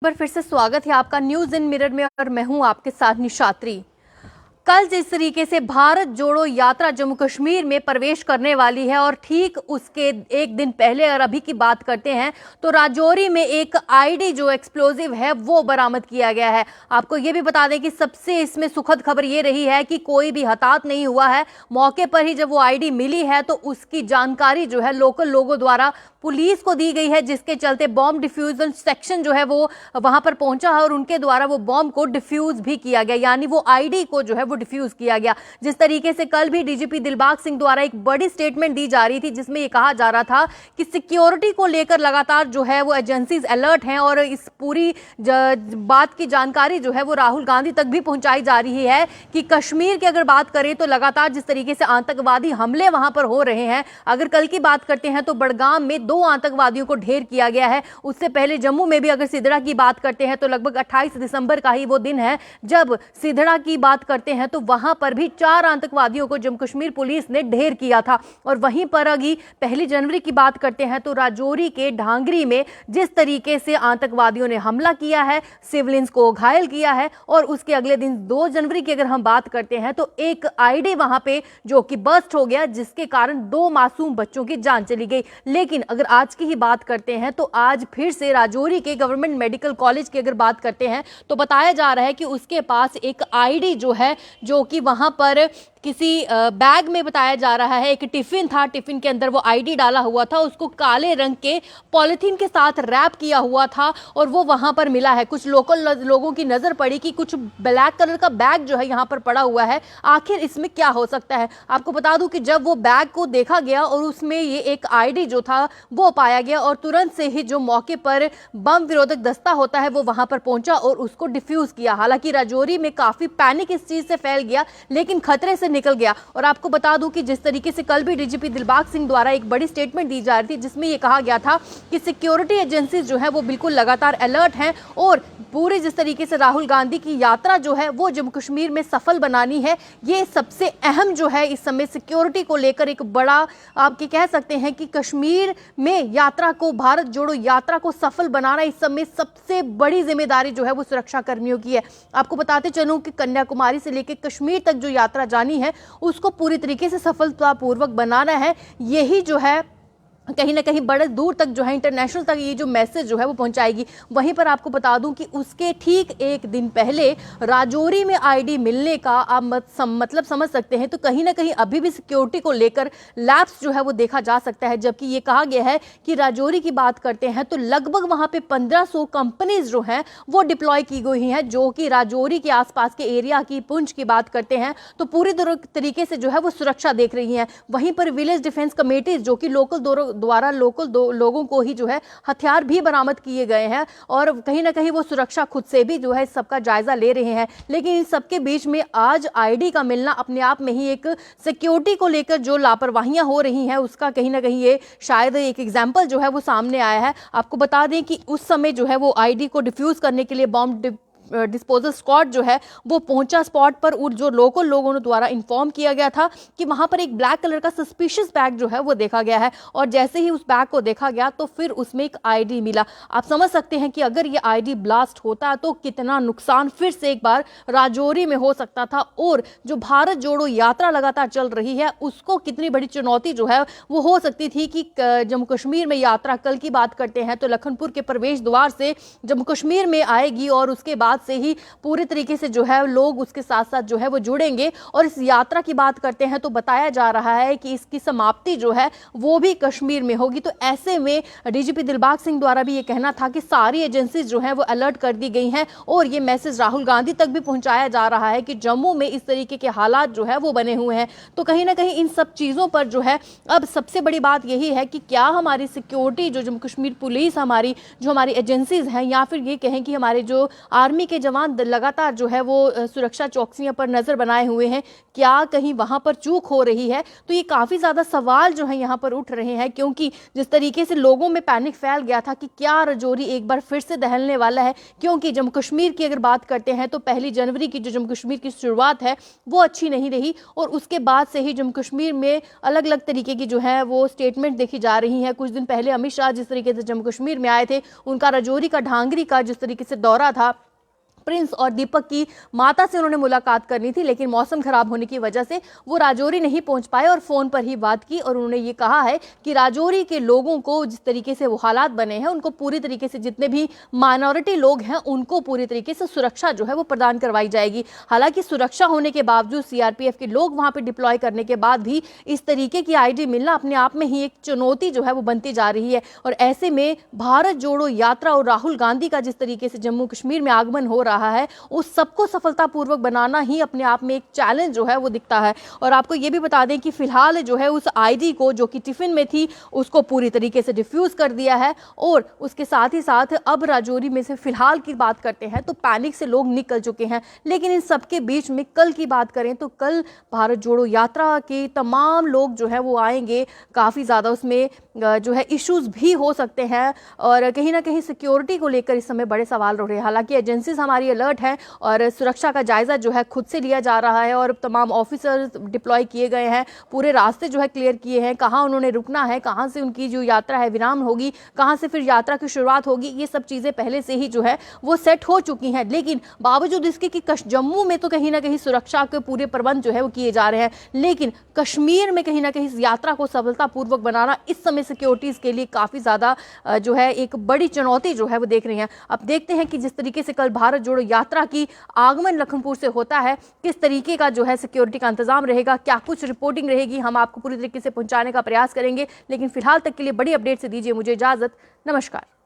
बार फिर से स्वागत है आपका न्यूज इन मिरर में और मैं हूं आपके साथ निशात्री। कल जिस तरीके से भारत जोड़ो यात्रा जम्मू कश्मीर में प्रवेश करने वाली है और ठीक उसके एक दिन पहले और अभी की बात करते हैं तो राजौरी में एक आईडी जो एक्सप्लोजिव है वो बरामद किया गया है। आपको ये भी बता दें कि सबसे इसमें सुखद खबर ये रही है कि कोई भी हताहत नहीं हुआ है। मौके पर ही जब वो आईडी मिली है तो उसकी जानकारी जो है लोकल लोगों द्वारा पुलिस को दी गई है, जिसके चलते बॉम्ब डिफ्यूजल सेक्शन जो है वो वहां पर पहुंचा है और उनके द्वारा वो बॉम्ब को डिफ्यूज भी किया गया, यानी वो आईडी को जो है वो डिफ्यूज किया गया। जिस तरीके से कल भी डीजीपी दिलबाग सिंह द्वारा एक बड़ी स्टेटमेंट दी जा रही थी जिसमें ये कहा जा रहा था कि सिक्योरिटी को लेकर लगातार जो है वो एजेंसीज अलर्ट हैं और इस पूरी बात की जानकारी जो है वो राहुल गांधी तक भी पहुंचाई जा रही है कि कश्मीर की अगर बात करें तो लगातार जिस तरीके से आतंकवादी हमले वहां पर हो रहे हैं, अगर कल की बात करते हैं तो बड़गाम में 2 आतंकवादियों को ढेर किया गया है। उससे पहले जम्मू में भी अगर सिधड़ा की बात करते हैं तो लगभग 28 दिसंबर का ही वो दिन है जब सिधड़ा की बात करते हैं तो वहां पर भी 4 आतंकवादियों को जम्मू कश्मीर पुलिस ने ढेर किया था। और वहीं पर अभी 1 जनवरी की बात करते हैं तो राजौरी के ढांगरी में जिस तरीके से आतंकवादियों ने हमला किया है, सिविलियंस को घायल किया है और उसके अगले दिन 2 जनवरी की अगर हम बात करते हैं तो एक आईडी वहां पे जो कि बस्ट हो गया, जिसके कारण 2 मासूम बच्चों की जान चली गई। लेकिन अगर आज की ही बात करते हैं तो आज फिर से राजौरी के गवर्नमेंट मेडिकल कॉलेज की अगर बात करते हैं तो बताया जा रहा है कि उसके पास एक आईडी जो है जो कि वहां पर किसी बैग में बताया जा रहा है एक टिफिन था, टिफिन के अंदर वो आईडी डाला हुआ था, उसको काले रंग के पॉलिथीन के साथ रैप किया हुआ था और वो वहां पर मिला है। कुछ लोकल लोगों की नजर पड़ी कि कुछ ब्लैक कलर का बैग जो है यहाँ पर पड़ा हुआ है, आखिर इसमें क्या हो सकता है। आपको बता दूं कि जब वो बैग को देखा गया और उसमें ये एक आईडी जो था वो पाया गया और तुरंत से ही जो मौके पर बम विरोधक दस्ता होता है वो वहां पर पहुंचा और उसको डिफ्यूज किया। हालांकि राजौरी में काफी पैनिक इस चीज से फैल गया लेकिन खतरे से निकल गया। और आपको बता दूं कि जिस तरीके से कल भी डीजीपी दिलबाग सिंह द्वारा एक बड़ी स्टेटमेंट दी जा रही थी जिसमें यह कहा गया था कि सिक्योरिटी एजेंसीज जो है वो बिल्कुल लगातार अलर्ट हैं और पूरे जिस तरीके से राहुल गांधी की यात्रा जो है वो जम्मू कश्मीर में सफल बनानी है, ये सबसे अहम जो है इस समय सिक्योरिटी को लेकर एक बड़ा आप कह सकते हैं कि कश्मीर में यात्रा को, भारत जोड़ो यात्रा को सफल बनाना इस समय सबसे बड़ी जिम्मेदारी जो है वो सुरक्षा कर्मियों की है। आपको बताते चलूं कि कन्याकुमारी से लेकर कश्मीर तक जो यात्रा जानी है उसको पूरी तरीके से सफलतापूर्वक बनाना है। यही जो है कहीं ना कहीं बड़े दूर तक जो है इंटरनेशनल तक ये जो मैसेज जो है वो पहुंचाएगी। वहीं पर आपको बता दूं कि उसके ठीक एक दिन पहले राजौरी में आईडी मिलने का आप मतलब समझ सकते हैं, तो कहीं ना कहीं अभी भी सिक्योरिटी को लेकर लैप्स जो है वो देखा जा सकता है। जबकि ये कहा गया है कि राजौरी की बात करते हैं तो लगभग वहां पे 1500 कंपनीज जो हैं वो डिप्लॉय की गई हैं जो कि राजौरी के आसपास के एरिया की, पुंछ की बात करते हैं तो पूरी तरीके से जो है वो सुरक्षा देख रही है। वहीं पर विलेज डिफेंस कमेटीज जो कि द्वारा लोकल लोगों को ही जो है हथियार भी बरामद किए गए हैं और कहीं ना कहीं वो सुरक्षा खुद से भी जो है सबका जायजा ले रहे हैं। लेकिन इन सबके बीच में आज आईडी का मिलना अपने आप में ही एक सिक्योरिटी को लेकर जो लापरवाहियां हो रही हैं उसका कहीं ना कहीं ये शायद एक एग्जाम्पल जो है वो सामने आया है। आपको बता दें कि उस समय जो है वो आईडी को डिफ्यूज करने के लिए बॉम्ब डिस्पोजल स्क्वाड जो है वो पहुंचा स्पॉट पर और जो लोकल लोगों द्वारा इन्फॉर्म किया गया था कि वहां पर एक ब्लैक कलर का सस्पिशियस बैग जो है वो देखा गया है और जैसे ही उस बैग को देखा गया तो फिर उसमें एक आईडी मिला। आप समझ सकते हैं कि अगर ये आईडी ब्लास्ट होता तो कितना नुकसान फिर से एक बार राजौरी में हो सकता था और जो भारत जोड़ो यात्रा लगातार चल रही है उसको कितनी बड़ी चुनौती जो है वो हो सकती थी कि जम्मू कश्मीर में यात्रा कल की बात करते हैं तो लखनपुर के प्रवेश द्वार से जम्मू कश्मीर में आएगी और उसके बाद से ही पूरी तरीके से जो है लोग उसके साथ साथ जो है वो जुड़ेंगे। और इस यात्रा की बात करते हैं तो बताया जा रहा है कि इसकी समाप्ति जो है वो भी कश्मीर में होगी। तो ऐसे में डीजीपी दिलबाग सिंह द्वारा भी ये कहना था कि सारी एजेंसीज जो है वो अलर्ट कर दी गई हैं और ये मैसेज राहुल गांधी तक भी पहुंचाया जा रहा है कि जम्मू में इस तरीके के हालात जो है वो बने हुए हैं। तो कहीं ना कहीं इन सब चीजों पर जो है अब सबसे बड़ी बात यही है कि क्या हमारी सिक्योरिटी जो जम्मू कश्मीर पुलिस, हमारी जो हमारी एजेंसीज हैं या फिर ये कहें कि हमारे जो आर्मी के जवान लगातार जो है वो सुरक्षा चौकसियों पर नजर बनाए हुए हैं, क्या कहीं वहां पर चूक हो रही है? तो ये काफी ज्यादा सवाल जो है यहाँ पर उठ रहे हैं, क्योंकि जिस तरीके से लोगों में पैनिक फैल गया था कि क्या राजौरी एक बार फिर से दहलने वाला है, क्योंकि जम्मू कश्मीर की अगर बात करते हैं तो 1 जनवरी की जो जम्मू कश्मीर की शुरुआत है वो अच्छी नहीं रही, और उसके बाद से ही जम्मू कश्मीर में अलग अलग तरीके की जो है वो स्टेटमेंट देखी जा रही है। कुछ दिन पहले अमित शाह जिस तरीके से जम्मू कश्मीर में आए थे, उनका राजौरी का ढांगरी का जिस तरीके से दौरा था, प्रिंस और दीपक की माता से उन्होंने मुलाकात करनी थी, लेकिन मौसम खराब होने की वजह से वो राजौरी नहीं पहुंच पाए और फोन पर ही बात की। और उन्होंने ये कहा है कि राजौरी के लोगों को जिस तरीके से वो हालात बने हैं, उनको पूरी तरीके से, जितने भी माइनॉरिटी लोग हैं उनको पूरी तरीके से सुरक्षा जो है वो प्रदान करवाई जाएगी। हालांकि सुरक्षा होने के बावजूद, सीआरपीएफ के लोग वहां पर डिप्लॉय करने के बाद भी इस तरीके की आईडी मिलना अपने आप में ही एक चुनौती जो है वो बनती जा रही है। और ऐसे में भारत जोड़ो यात्रा और राहुल गांधी का जिस तरीके से जम्मू कश्मीर में आगमन हो रहा है, उस सबको सफलतापूर्वक बनाना ही अपने आप में एक चैलेंज जो है वो दिखता है। और आपको ये भी बता दें कि फिलहाल जो है उस आईडी को, जो कि टिफिन में थी, उसको पूरी तरीके से डिफ्यूज कर दिया है। और उसके साथ ही साथ अब राजौरी में से फिलहाल की बात करते हैं तो पैनिक से लोग निकल चुके हैं। लेकिन इन सबके बीच में कल की बात करें तो कल भारत जोड़ो यात्रा के तमाम लोग जो है वो आएंगे। काफ़ी ज़्यादा उसमें जो है इश्यूज भी हो सकते हैं, और कहीं ना कहीं सिक्योरिटी को लेकर इस समय बड़े सवाल हो रहे हैं। हालांकि एजेंसीज हमारी अलर्ट है और सुरक्षा का जायजा जो है खुद से लिया जा रहा है, और तमाम ऑफिसर्स डिप्लॉय किए गए हैं, पूरे रास्ते जो है क्लियर किए हैं, कहाँ उन्होंने रुकना है, कहाँ से उनकी जो यात्रा है विराम होगी, कहाँ से फिर यात्रा की शुरुआत होगी, ये सब चीज़ें पहले से ही जो है वो सेट हो चुकी हैं। लेकिन बावजूद इसके कि जम्मू में तो कहीं ना कहीं सुरक्षा के पूरे प्रबंध जो है वो किए जा रहे हैं, लेकिन कश्मीर में कहीं ना कहीं इस यात्रा को सफलतापूर्वक बनाना इस समय सिक्योरिटीज़ के लिए काफ़ी ज़्यादा जो है एक बड़ी चुनौती जो है वो देख रही हैं। अब देखते हैं कि जिस तरीके से कल भारत जोड़ो यात्रा की आगमन लखनपुर से होता है, किस तरीके का जो है सिक्योरिटी का इंतजाम रहेगा, क्या कुछ रिपोर्टिंग रहेगी, हम आपको पूरी तरीके से पहुंचाने का प्रयास करेंगे। लेकिन फिलहाल तक के लिए बड़ी अपडेट से दीजिए मुझे इजाजत। नमस्कार।